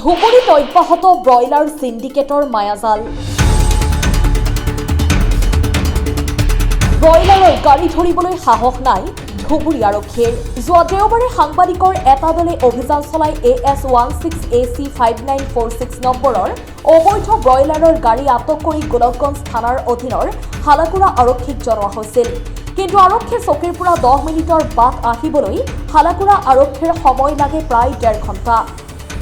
ধুবুৰীত অব্যাহত ব্ৰইলাৰ সিন্ডিকেটৰ মায়াজাল। ব্ৰইলাৰৰ গাড়ী ধৰিবলৈ সাহস নাই ধুবুৰী আৰক্ষীৰ। যোৱা দেওবাৰে সাংবাদিকৰ এটা দলে অভিযান চলাই AS16AC5946 নম্বৰৰ অবৈধ ব্ৰইলাৰৰ গাড়ী আটক কৰি গোলকগঞ্জ থানাৰ অধীনৰ হালাকুৰা আৰক্ষীক জনোৱা হৈছিল। কিন্তু আৰক্ষীৰ চকীৰ পৰা 10 মিনিটৰ বাট আহিবলৈ হালাকুৰা আৰক্ষীৰ সময় লাগে প্ৰায় 1.5 ঘণ্টা।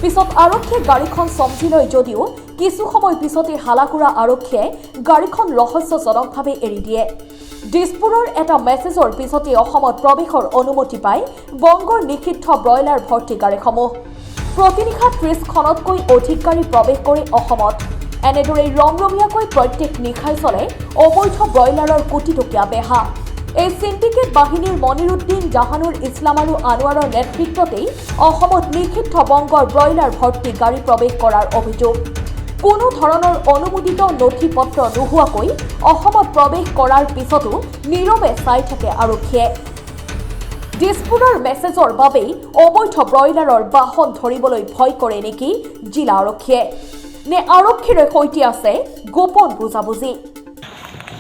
পিছত আৰক্ষীয়ে গাড়ীখন চম্জি লয় যদিও কিছু সময় পিছতে হালাকুৰা আৰক্ষীয়ে গাড়ীখন ৰহস্যজনকভাৱে এৰি দিয়ে। দিছপুৰৰ এটা মেছেজৰ পিছতে অসমত প্ৰৱেশৰ অনুমতি পায় বংগৰ নিষিদ্ধ ব্ৰইলাৰ ভৰ্তি গাড়ীসমূহ। প্ৰতিনিশা 30খনতকৈ অধিক গাড়ী প্ৰৱেশ কৰে অসমত। এনেদৰে ৰমৰমীয়াকৈ প্ৰত্যেক নিশাই চলে অবৈধ ব্ৰইলাৰৰ কোটিটকীয়া বেহা। এই সিন্ডিকেট বাহিনীৰ মনিৰুদ্দিন, জাহানুৰ ইছলাম আৰু আনোৱাৰৰ নেতৃত্বতেই অসমত নিষিদ্ধ বংগৰ ব্ৰইলাৰ ভৰ্তি গাড়ী প্ৰৱেশ কৰাৰ অভিযোগ। কোনো ধৰণৰ অনুমোদিত নথি পত্ৰ নোহোৱাকৈ অসমত প্ৰৱেশ কৰাৰ পিছতো নীৰৱে চাই থাকে আৰক্ষীয়ে। দিছপুৰৰ মেছেজৰ বাবেই অবৈধ ব্ৰইলাৰৰ বাহন ধৰিবলৈ ভয় কৰে নেকি জিলা আৰক্ষীয়ে? নে আৰক্ষীৰে সৈতে আছে গোপন বুজাবুজি?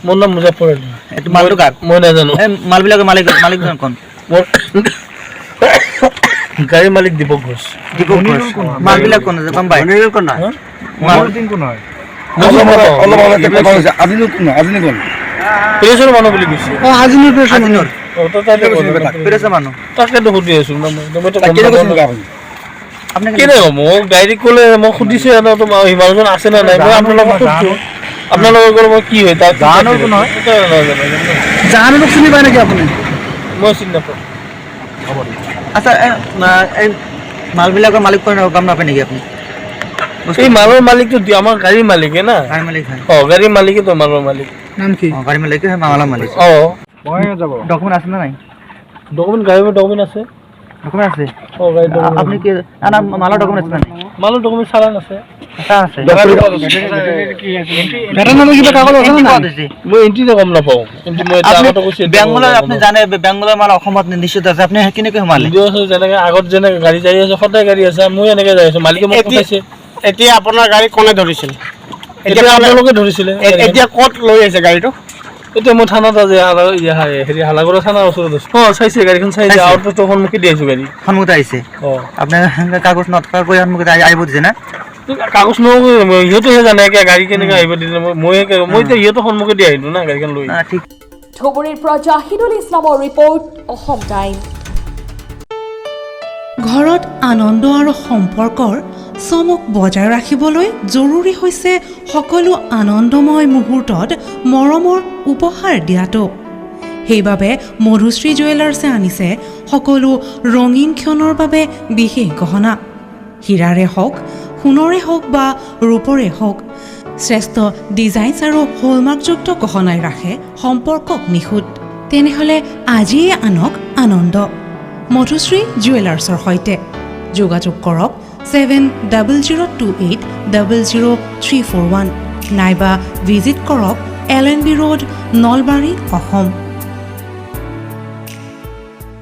মোৰ নাম মুজাফৰ আলী। এটো মালটো কাক মই নাজানো। মালবিলাকৰ মালিকজন কোন? মোৰ গাড়ী মালিক দীপক ঘোষ। মালবিলাক কোন গম পাই? কোন নাই? মালদিন কোন হয়? প্ৰেছৰ মানুহ বুলি কৈছে। আজিনুৰ প্ৰেছৰ মানুহ তাকেতো সুধি আছো না মই আপুনি কেনে হ'ব? মোক গাড়ী ক'লে মোক সুধিছে মানুহজন আছে নে নাই, মই আপোনালোকক সুধিছোঁ। আপোনালোকৰ মই কি হয় তাত জাহানুৰ কোন হয়? জাহানুৰক চিনি পায় নেকি আপুনি? মই চিনি নাপাওঁ। আচ্ছা এই মালবিলাকৰ মালিক কোন গম নাপায় নেকি আপুনি? এই মালৰ মালিকটো আমাৰ গাড়ীৰ মালিকে না। গাড়ী মালিক হয়। গাড়ীৰ মালিকেতো মালৰ মালিক। নাম কি? গাড়ী মালিক হয়, মালৰ মালিক। মই যাব। ডকুমেণ্ট আছে নে নাই? ডকুমেণ্ট গাড়ীৰ ডকুমেণ্ট আছে। ডকুমেণ্ট আছে? গাড়ীৰ আপুনি কি মালৰ ডকুমেণ্ট আছে নে নাই? মালৰ ডকুমেণ্ট চালান আছে। আছে। কিবা কাগজ আছে নে নাই? মই এণ্ট্ৰিতে গম নাপাওঁ। কিন্তু মই এটা আগতে কৈছোঁ বেংগলৰ আপুনি জানে বেংগলৰ মাল অসমত নিশ্চিত আছে, আপুনি কেনেকৈ সোমালে? যেনেকৈ আগত যেনেকৈ গাড়ী যাই আছে, সদায় গাড়ী আছে, মই এনেকৈ যাই আছোঁ। মালিকে মোক পঠাইছে। এতিয়া আপোনাৰ গাড়ী কোনে ধৰিছিল? এতিয়া আপোনালোকে ধৰিছিলে। এতিয়া ক'ত লৈ আহিছে গাড়ীটো? এতিয়া মই থানাত আজি হেৰি হালাগুৰা থানাৰ ওচৰত আছোঁ। চাইছে গাড়ীখন চাইছে। আউটপোষ্টৰ সন্মুখে দি আহিছোঁ গাড়ী। সন্মুখতে আহিছে? আপোনাৰ কাগজ নথকাকৈ সন্মুখতে আহিব দিছে না? কাগজ নগৈ সিহঁতেহে জানে গাড়ী কেনেকৈ আহিব দিলে। মই এতিয়া সিহঁতৰ সন্মুখে দি আহিলোঁ না গাড়ীখন লৈ। ঠিক। ধুবুৰীৰ পৰা জাহিদুল ইছলামৰ ৰিপৰ্ট, অসম টাইম। ঘৰত আনন্দ আৰু সম্পৰ্কৰ চমক বজাই ৰাখিবলৈ জৰুৰী হৈছে সকলো আনন্দময় মুহূৰ্তত মৰমৰ উপহাৰ দিয়াটো। সেইবাবে মধুশ্ৰী জুৱেলাৰ্ছে আনিছে সকলো ৰঙীন ক্ষণৰ বাবে বিশেষ গহনা। হীৰাৰে হওক, সোণৰে হওক বা ৰূপৰে হওক, শ্ৰেষ্ঠ ডিজাইনছ আৰু হলমাৰ্কযুক্ত গহনাই ৰাখে সম্পৰ্কক নিখুঁত। তেনেহ'লে আজিয়ে আনক আনন্দ মধুশ্ৰী জুৱেলাৰ্ছৰ সৈতে। যোগাযোগ কৰক 7002800341 নাইবা ভিজিট কৰক LNB ৰোড, নলবাৰী, অসম।